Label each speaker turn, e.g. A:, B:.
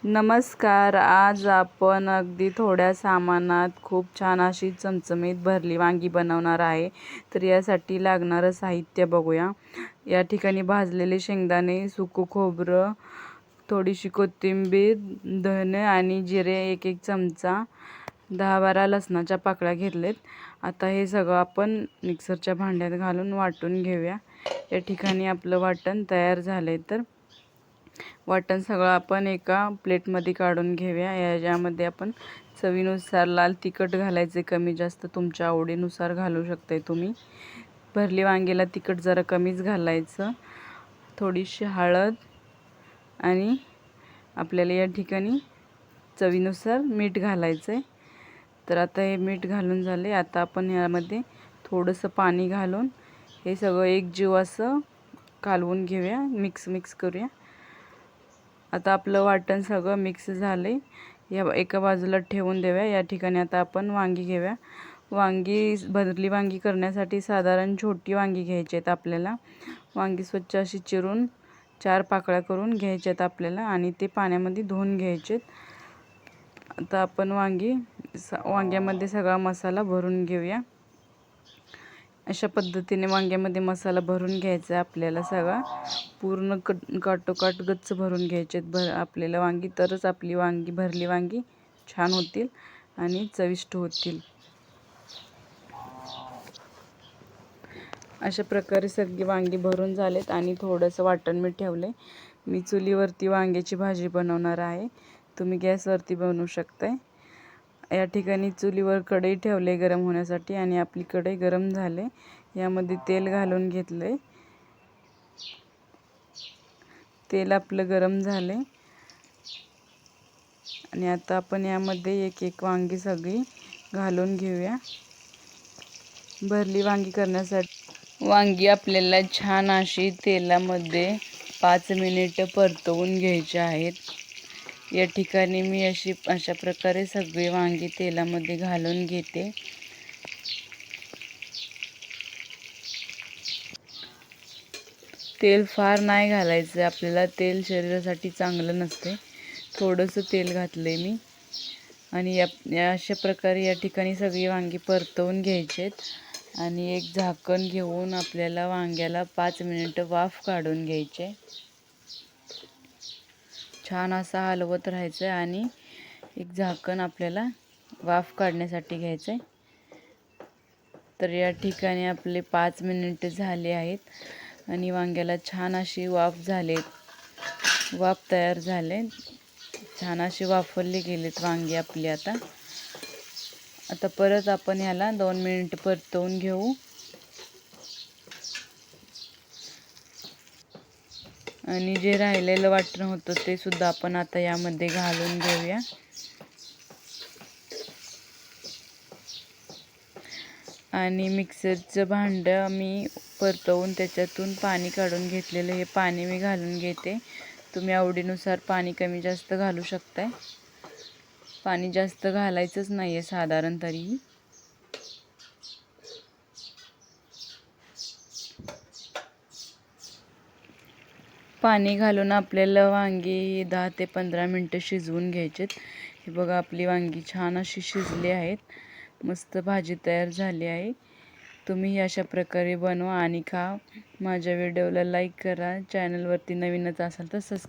A: नमस्कार. आज आपण अगदी थोड्या सामानात खूप छान अशी चमचमीत भरली वांगी बनवणार आहे. तर यासाठी लागणारं साहित्य बघूया. या ठिकाणी भाजलेले शेंगदाणे, सुकं खोबरं, थोडीशी कोथिंबीर, धने आणि जिरे 1-1 चमचा, 10-12 लसणाच्या पाकळ्या घेतलेत. आता हे सगळं आपण मिक्सरच्या भांड्यात घालून वाटून घेऊया. या ठिकाणी आपलं वाटण तयार झाले. तर वाटण सगळं आपण एका प्लेटमध्ये काढून घेऊया. याच्यामध्ये आपण चवीनुसार लाल तिखट घालायचे, कमी जास्त तुमच्या आवडीनुसार घालू शकताय तुम्ही. भरली वांगीला तिखट जरा कमीच घालायचं. थोडीशी हळद आणि आपल्याला या ठिकाणी चवीनुसार मीठ घालायचं आहे. तर आता हे मीठ घालून झाले. आता आपण यामध्ये थोडंसं पाणी घालून हे सगळं एकजीव असं कालवून घेऊया, मिक्स करूया. आता आपलं वाटण सगळं मिक्स झाले. या एका बाजूला ठेवून देऊया. या ठिकाणी आता आपण वांगी घेऊया. भरली वांगी करण्यासाठी साधारण छोटी वांगी घ्यायची आहेत आपल्याला. वांगी स्वच्छ अशी चिरून 4 पाकळ्या करून घ्यायच्या आहेत आपल्याला आणि ते पाण्यामध्ये धुवून घ्यायचे. आता आपण वांग्यामध्ये सगळा मसाला भरून घेऊया. अशा पद्धतीने वांग्यामध्ये मसाला भरून घ्यायचा आहे आपल्याला. सगळा पूर्ण काटोकाट गच्च भरून घ्यायचे आपल्याला वांगी. तरच आपली भरली वांगी छान होतील आणि चविष्ट होतील. अशा प्रकारे सगळी वांगी भरून झालेत आणि थोडंसं वाटण मी ठेवले. मी चुलीवरती वांग्याची भाजी बनवणार आहे. तुम्ही गॅसवरती बनवू शकताय. या ठिकाणी चुलीवर कढई ठेवले गरम होण्यासाठी आणि आपली कढई गरम झाले. यामध्ये तेल घालून घेतले. तेल आपलं गरम झाले आणि आता आपण यामध्ये 1-1 वांगी सगळी घालून घेऊया. भरली वांगी करण्यासाठी वांगी आपल्याला छान अशी तेलामध्ये 5 मिनिटं परतवून घ्यायची आहेत. या ठिकाणी मी अशा प्रकारे सगळी वांगी तेलामध्ये घालून घेते. तेल फार नाही घालायचं आपल्याला. तेल शरीरासाठी चांगलं नसते. थोडंसं तेल घातले मी आणि अशा प्रकारे या ठिकाणी सगळी वांगी परतवून घ्यायचेत आणि एक झाकण घेऊन आपल्याला वांग्याला 5 मिनिटं वाफ काढून घ्यायचे. छान असं हलवत राहायचं आणि एक झाकण आपल्याला वाफ काढण्यासाठी घ्यायचं आहे. तर या ठिकाणी आपले 5 मिनिटं झाले आहेत आणि वांग्याला छान अशी वाफ तयार झाले. छान अशी वाफवली गेलेत वांगी आपली. आता परत आपण ह्याला 2 मिनिट परतवून घेऊ आणि जे राहिलेलं वाटण होतं ते सुद्धा आपण आता यामध्ये घालून घेऊया. आणि मिक्सरचं भांडं मी परतवून त्याच्यातून पाणी काढून घेतलेलं हे पाणी मी घालून घेते. तुम्ही आवडीनुसार पाणी कमी जास्त घालू शकताय. पाणी जास्त घालायचंच नाही आहे साधारण तरीही. पाणी घालून आपल्याला वांगी 10 ते 15 मिनटं शिजवून घ्यायचेत. हे बघा आपली वांगी छान अशी शिजली आहेत. मस्त भाजी तयार झाली आहे. तुम्ही अशा प्रकारे बनवा आणि खा. माझ्या व्हिडिओला लाईक करा. चॅनलवरती नवीनच असाल तर सबस्क्राईब